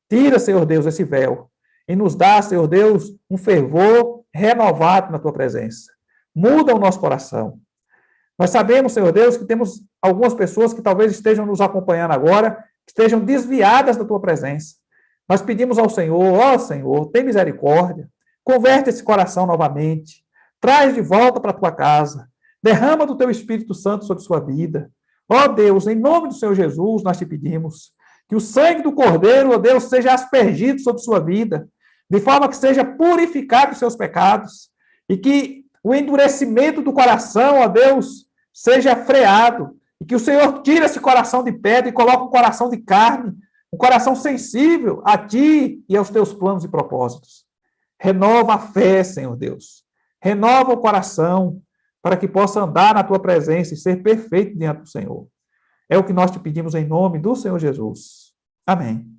Tira, Senhor Deus, esse véu e nos dá, Senhor Deus, um fervor renovado na Tua presença. Muda o nosso coração. Nós sabemos, Senhor Deus, que temos algumas pessoas que talvez estejam nos acompanhando agora, que estejam desviadas da Tua presença. Nós pedimos ao Senhor, ó Senhor, tem misericórdia, converte esse coração novamente, traz de volta para a Tua casa, derrama do Teu Espírito Santo sobre sua vida. Ó Deus, em nome do Senhor Jesus, nós te pedimos que o sangue do Cordeiro, ó Deus, seja aspergido sobre sua vida, de forma que seja purificado os seus pecados, e que o endurecimento do coração, ó Deus, seja freado, e que o Senhor tire esse coração de pedra e coloque um coração de carne, um coração sensível a Ti e aos Teus planos e propósitos. Renova a fé, Senhor Deus. Renova o coração, para que possa andar na Tua presença e ser perfeito diante do Senhor. É o que nós te pedimos em nome do Senhor Jesus. Amém.